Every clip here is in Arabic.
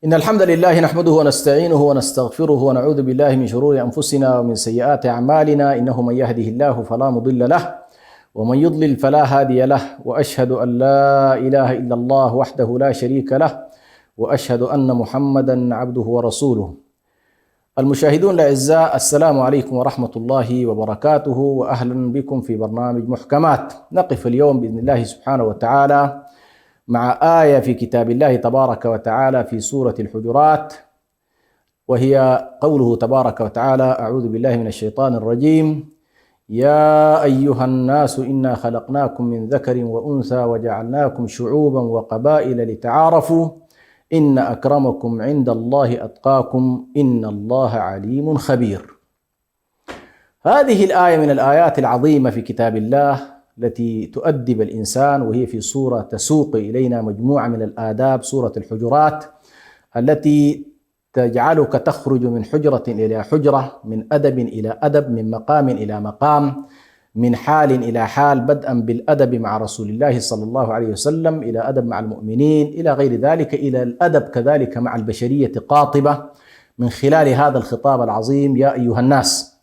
إن الحمد لله نحمده ونستعينه ونستغفره ونعوذ بالله من شرور أنفسنا ومن سيئات أعمالنا. إنه من يهده الله فلا مضل له ومن يضلل فلا هادي له، وأشهد أن لا إله إلا الله وحده لا شريك له، وأشهد أن محمدا عبده ورسوله. المشاهدون الأعزاء، السلام عليكم ورحمة الله وبركاته، وأهلا بكم في برنامج محكمات. نقف اليوم بإذن الله سبحانه وتعالى مع آية في كتاب الله تبارك وتعالى في سورة الحجرات، وهي قوله تبارك وتعالى: أعوذ بالله من الشيطان الرجيم: يا أيها الناس إنا خلقناكم من ذكر وأنثى وجعلناكم شعوبا وقبائل لتعارفوا إن أكرمكم عند الله أتقاكم إن الله عليم خبير. هذه الآية من الآيات العظيمة في كتاب الله التي تؤدب الإنسان، وهي في سورة تسوق إلينا مجموعة من الآداب، سورة الحجرات، التي تجعلك تخرج من حجرة إلى حجرة، من أدب إلى أدب، من مقام إلى مقام، من حال إلى حال، بدءا بالأدب مع رسول الله صلى الله عليه وسلم، إلى أدب مع المؤمنين، إلى غير ذلك، إلى الأدب كذلك مع البشرية قاطبة من خلال هذا الخطاب العظيم: يا أيها الناس.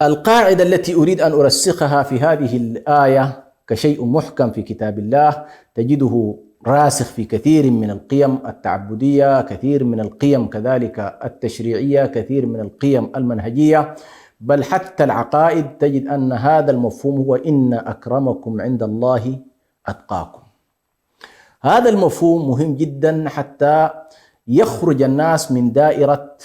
القاعدة التي أريد أن أرسخها في هذه الآية كشيء محكم في كتاب الله، تجده راسخ في كثير من القيم التعبدية، كثير من القيم كذلك التشريعية، كثير من القيم المنهجية، بل حتى العقائد، تجد أن هذا المفهوم هو إن أكرمكم عند الله أتقاكم. هذا المفهوم مهم جدا حتى يخرج الناس من دائرة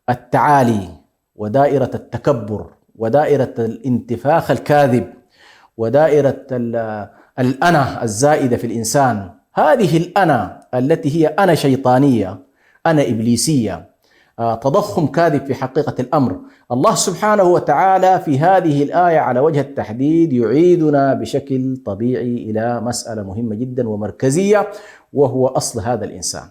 التعالي ودائرة التكبر ودائرة الانتفاخ الكاذب ودائرة الأنا الزائدة في الإنسان. هذه الأنا التي هي أنا شيطانية، أنا إبليسية، تضخم كاذب في حقيقة الأمر. الله سبحانه وتعالى في هذه الآية على وجه التحديد يعيدنا بشكل طبيعي إلى مسألة مهمة جدا ومركزية، وهو أصل هذا الإنسان.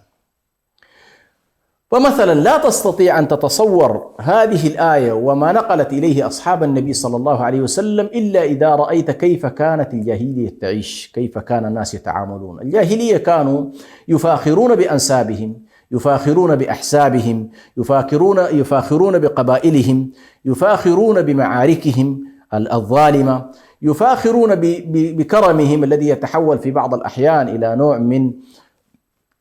فمثلا لا تستطيع أن تتصور هذه الآية وما نقلت إليه أصحاب النبي صلى الله عليه وسلم إلا إذا رأيت كيف كانت الجاهلية تعيش، كيف كان الناس يتعاملون. الجاهلية كانوا يفاخرون بأنسابهم، يفاخرون بأحسابهم، يفاخرون بقبائلهم، يفاخرون بمعاركهم الظالمة، يفاخرون بكرمهم الذي يتحول في بعض الأحيان إلى نوع من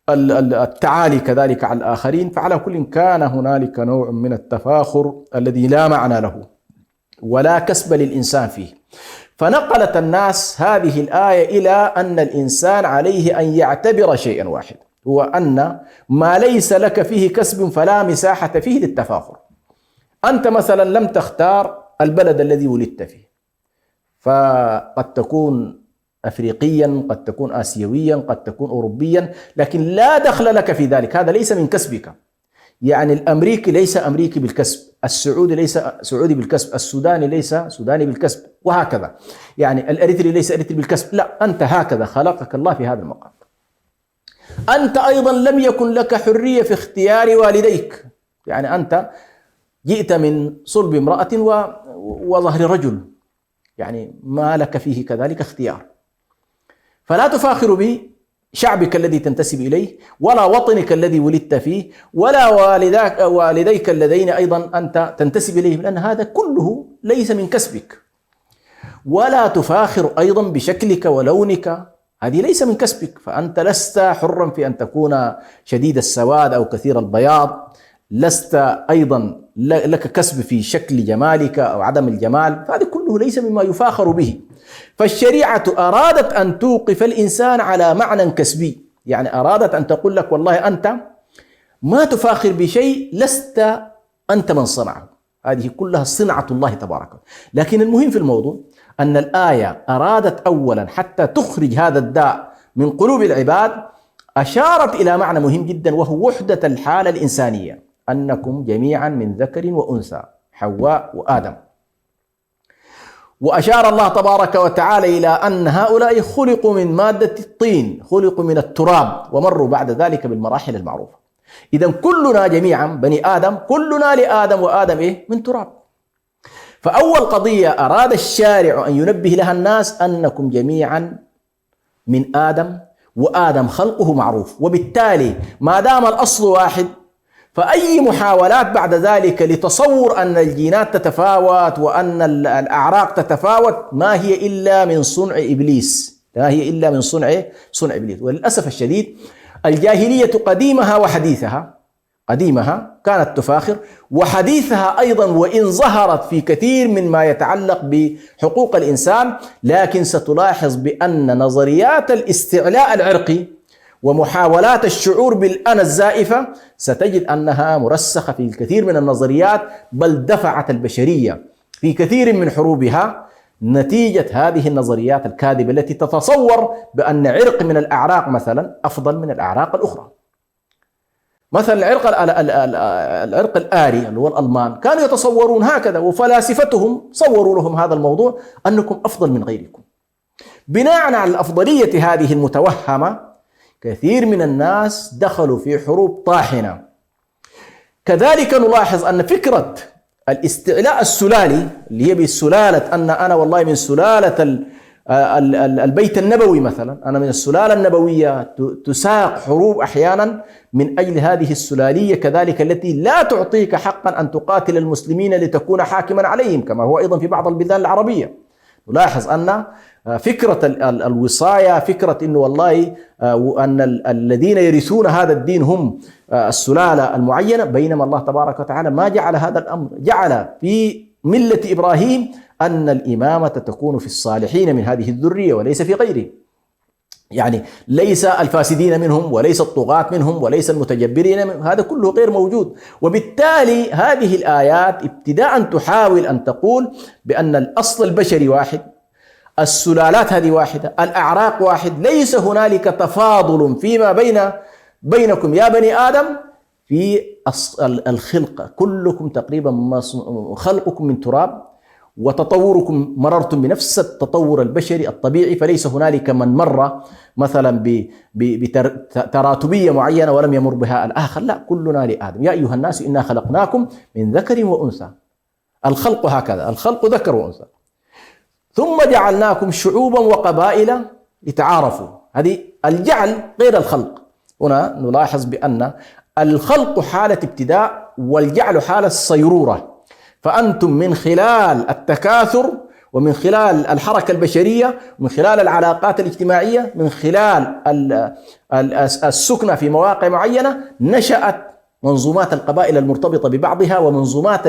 التعالي كذلك على الآخرين. فعلى كل كان هنالك نوع من التفاخر الذي لا معنى له ولا كسب للإنسان فيه. فنقلت الناس هذه الآية إلى أن الإنسان عليه أن يعتبر شيئا واحد، هو أن ما ليس لك فيه كسب فلا مساحة فيه للتفاخر. أنت مثلا لم تختار البلد الذي ولدت فيه، فقد تكون أفريقيا، قد تكون آسيويا، قد تكون أوروبيا، لكن لا دخل لك في ذلك، هذا ليس من كسبك. يعني الأمريكي ليس أمريكي بالكسب، السعودي ليس سعودي بالكسب، السوداني ليس سوداني بالكسب، وهكذا. يعني الأريتري ليس أريتري بالكسب، لا، أنت هكذا خلقك الله في هذا المقام. أنت أيضا لم يكن لك حرية في اختيار والديك، يعني أنت جئت من صلب امرأة وظهر رجل، يعني ما لك فيه كذلك اختيار. فلا تفاخر بشعبك الذي تنتسب إليه، ولا وطنك الذي ولدت فيه، ولا والديك اللذين أيضا أنت تنتسب إليهم، لأن هذا كله ليس من كسبك. ولا تفاخر أيضا بشكلك ولونك، هذه ليس من كسبك، فأنت لست حرا في أن تكون شديد السواد أو كثير البياض، لست أيضا لك كسب في شكل جمالك أو عدم الجمال، فهذا كله ليس مما يفاخر به. فالشريعة أرادت أن توقف الإنسان على معنى كسبي، يعني أرادت أن تقول لك والله أنت ما تفاخر بشيء لست أنت من صنعه، هذه كلها صنعة الله تبارك. لكن المهم في الموضوع أن الآية أرادت أولا حتى تخرج هذا الداء من قلوب العباد، أشارت إلى معنى مهم جدا، وهو وحدة الحالة الإنسانية، أنكم جميعا من ذكر وأنثى، حواء وآدم. وأشار الله تبارك وتعالى إلى أن هؤلاء خلقوا من مادة الطين، خلقوا من التراب، ومروا بعد ذلك بالمراحل المعروفة. إذن كلنا جميعا بني آدم، كلنا لآدم، وآدم من تراب. فأول قضية أراد الشارع أن ينبه لها الناس: أنكم جميعا من آدم، وآدم خلقه معروف، وبالتالي ما دام الأصل واحد فأي محاولات بعد ذلك لتصور أن الجينات تتفاوت وأن الأعراق تتفاوت ما هي إلا من صنع إبليس، لا هي إلا من صنع إبليس. وللأسف الشديد الجاهلية قديمها كانت تفاخر، وحديثها أيضا وإن ظهرت في كثير من ما يتعلق بحقوق الإنسان، لكن ستلاحظ بأن نظريات الاستعلاء العرقي ومحاولات الشعور بالأنا الزائفة ستجد أنها مرسخة في الكثير من النظريات، بل دفعت البشرية في كثير من حروبها نتيجة هذه النظريات الكاذبة التي تتصور بأن عرق من الأعراق مثلا أفضل من الأعراق الأخرى. مثلا العرق الآري اللي هو الألمان كانوا يتصورون هكذا، وفلاسفتهم صوروا لهم هذا الموضوع أنكم أفضل من غيركم. بناء على الأفضلية هذه المتوهمة كثير من الناس دخلوا في حروب طاحنة. كذلك نلاحظ أن فكرة الاستعلاء السلالي اللي هي بالسلالة، أن أنا والله من سلالة البيت النبوي مثلا، أنا من السلالة النبوية، تساق حروب أحيانا من أجل هذه السلالية كذلك التي لا تعطيك حقا أن تقاتل المسلمين لتكون حاكما عليهم، كما هو أيضا في بعض البلدان العربية. نلاحظ أن فكرة الوصاية، فكرة أنه والله أن الذين يرثون هذا الدين هم السلالة المعينة، بينما الله تبارك وتعالى ما جعل هذا الأمر، جعل في ملة إبراهيم أن الإمامة تكون في الصالحين من هذه الذرية وليس في غيره، يعني ليس الفاسدين منهم وليس الطغاة منهم وليس المتجبرين منهم، هذا كله غير موجود. وبالتالي هذه الآيات ابتداء تحاول أن تقول بأن الأصل البشري واحد، السلالات هذه واحدة، الأعراق واحد، ليس هنالك تفاضل فيما بينكم يا بني آدم في الخلقة، كلكم تقريبا خلقكم من تراب، وتطوركم مررتم بنفس التطور البشري الطبيعي، فليس هنالك من مر مثلا بتراتبية معينة ولم يمر بها الآخر، لا، كلنا لآدم. يا أيها الناس إنا خلقناكم من ذكر وأنثى، الخلق هكذا، الخلق ذكر وأنثى، ثم جعلناكم شعوبا وقبائل لتعارفوا. هذه الجعل غير الخلق. هنا نلاحظ بأن الخلق حالة ابتداء والجعل حالة صيرورة، فأنتم من خلال التكاثر ومن خلال الحركة البشرية ومن خلال العلاقات الاجتماعية من خلال السكنة في مواقع معينة نشأت منظومات القبائل المرتبطة ببعضها ومنظومات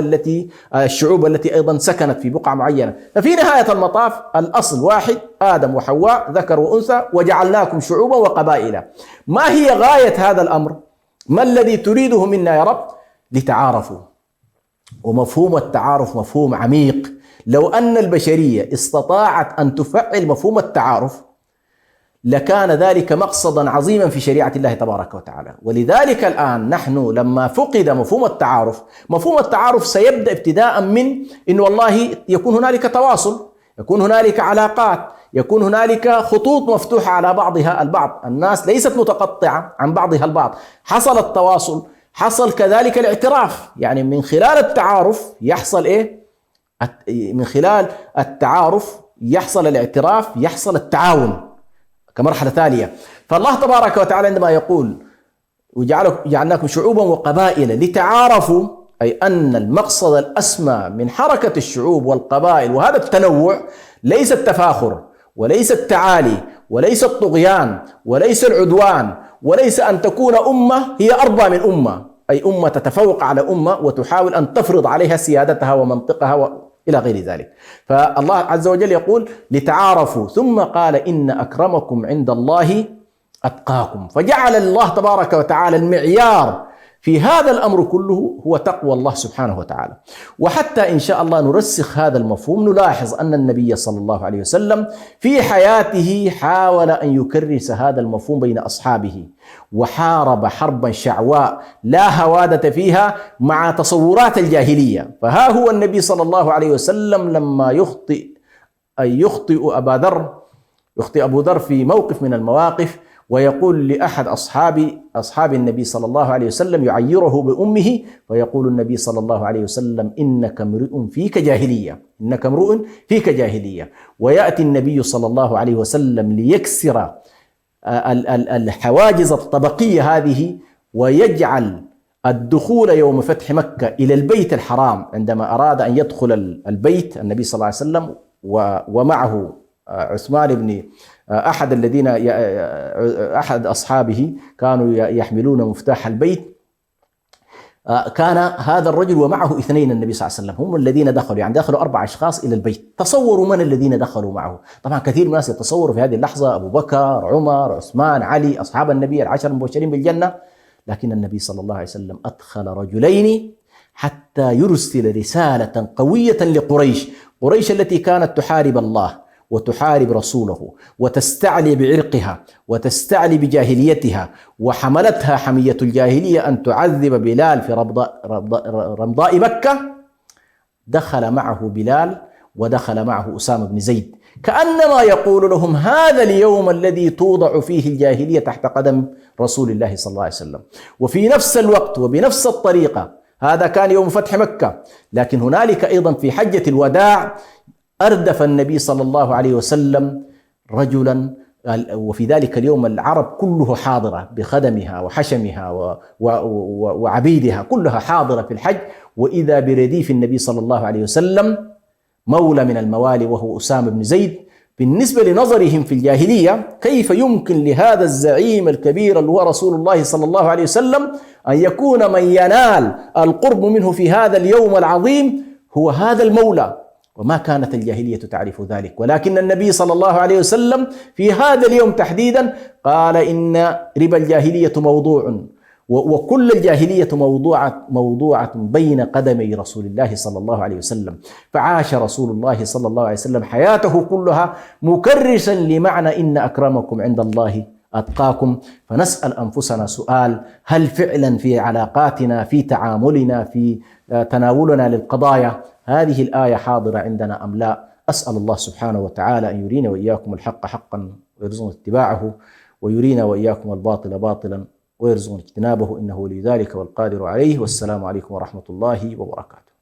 الشعوب التي أيضا سكنت في بقعة معينة. ففي نهاية المطاف الأصل واحد، آدم وحواء ذكر وأنثى، وجعلناكم شعوبا وقبائل. ما هي غاية هذا الأمر؟ ما الذي تريده منا يا رب؟ لتعارفوا. ومفهوم التعارف مفهوم عميق. لو أن البشرية استطاعت أن تفعل مفهوم التعارف لكان ذلك مقصدا عظيما في شريعة الله تبارك وتعالى. ولذلك الآن نحن لما فقد مفهوم التعارف سيبدأ ابتداء من إنه والله يكون هنالك تواصل، يكون هنالك علاقات، يكون هنالك خطوط مفتوحة على بعضها البعض، الناس ليست متقطعة عن بعضها البعض، حصل التواصل، حصل كذلك الاعتراف. يعني من خلال التعارف يحصل إيه؟ من خلال التعارف يحصل الاعتراف، يحصل التعاون كمرحلة تالية. فالله تبارك وتعالى عندما يقول وجعلناكم شعوبا وقبائل لتعارفوا، أي أن المقصد الأسمى من حركة الشعوب والقبائل وهذا التنوع ليس التفاخر وليس التعالي وليس الطغيان وليس العدوان، وليس أن تكون أمة هي أربى من أمة، أي أمة تتفوق على أمة وتحاول أن تفرض عليها سيادتها ومنطقها إلى غير ذلك. فالله عز وجل يقول لتعارفوا، ثم قال إن أكرمكم عند الله أتقاكم. فجعل الله تبارك وتعالى المعيار في هذا الأمر كله هو تقوى الله سبحانه وتعالى. وحتى إن شاء الله نرسخ هذا المفهوم نلاحظ أن النبي صلى الله عليه وسلم في حياته حاول أن يكرس هذا المفهوم بين أصحابه، وحارب حربا شعواء لا هوادة فيها مع تصورات الجاهلية. فها هو النبي صلى الله عليه وسلم لما يخطئ أبو ذر في موقف من المواقف، ويقول لأحد أصحاب النبي صلى الله عليه وسلم يعيره بأمه، فيقول النبي صلى الله عليه وسلم إنك امرؤ فيك جاهلية. ويأتي النبي صلى الله عليه وسلم ليكسر الحواجز الطبقية هذه، ويجعل الدخول يوم فتح مكة إلى البيت الحرام، عندما أراد أن يدخل البيت النبي صلى الله عليه وسلم ومعه عثمان بن أحد أصحابه كانوا يحملون مفتاح البيت. كان هذا الرجل ومعه 2 النبي صلى الله عليه وسلم هم الذين دخلوا، يعني دخلوا 4 أشخاص إلى البيت. تصوروا من الذين دخلوا معه. طبعا كثير من الناس يتصوروا في هذه اللحظة أبو بكر، عمر، عثمان، علي، أصحاب النبي ال10 المبشرين بالجنة، لكن النبي صلى الله عليه وسلم أدخل رجلين حتى يرسل رسالة قوية لقريش، قريش التي كانت تحارب الله وتحارب رسوله وتستعلي بعرقها وتستعلي بجاهليتها، وحملتها حمية الجاهلية أن تعذب بلال في رمضاء مكة. دخل معه بلال ودخل معه أسامة بن زيد، كأنما يقول لهم هذا اليوم الذي توضع فيه الجاهلية تحت قدم رسول الله صلى الله عليه وسلم. وفي نفس الوقت وبنفس الطريقة، هذا كان يوم فتح مكة، لكن هنالك أيضا في حجة الوداع أردف النبي صلى الله عليه وسلم رجلا، وفي ذلك اليوم العرب كله حاضرة بخدمها وحشمها وعبيدها، كلها حاضرة في الحج، وإذا برديف النبي صلى الله عليه وسلم مولى من الموالي وهو أسامة بن زيد. بالنسبة لنظرهم في الجاهلية، كيف يمكن لهذا الزعيم الكبير اللي هو رسول الله صلى الله عليه وسلم أن يكون من ينال القرب منه في هذا اليوم العظيم هو هذا المولى؟ وما كانت الجاهلية تعرف ذلك، ولكن النبي صلى الله عليه وسلم في هذا اليوم تحديدا قال إن ربا الجاهلية موضوع، وكل الجاهلية موضوعة بين قدمي رسول الله صلى الله عليه وسلم. فعاش رسول الله صلى الله عليه وسلم حياته كلها مكرسا لمعنى إن أكرمكم عند الله أتقاكم. فنسأل أنفسنا سؤال: هل فعلا في علاقاتنا، في تعاملنا، في تناولنا للقضايا هذه الآية حاضرة عندنا أم لا؟ أسأل الله سبحانه وتعالى أن يرينا وإياكم الحق حقا ويرزقنا اتباعه، ويرينا وإياكم الباطل باطلا ويرزقنا اجتنابه، إنه ولي ذلك والقادر عليه. والسلام عليكم ورحمة الله وبركاته.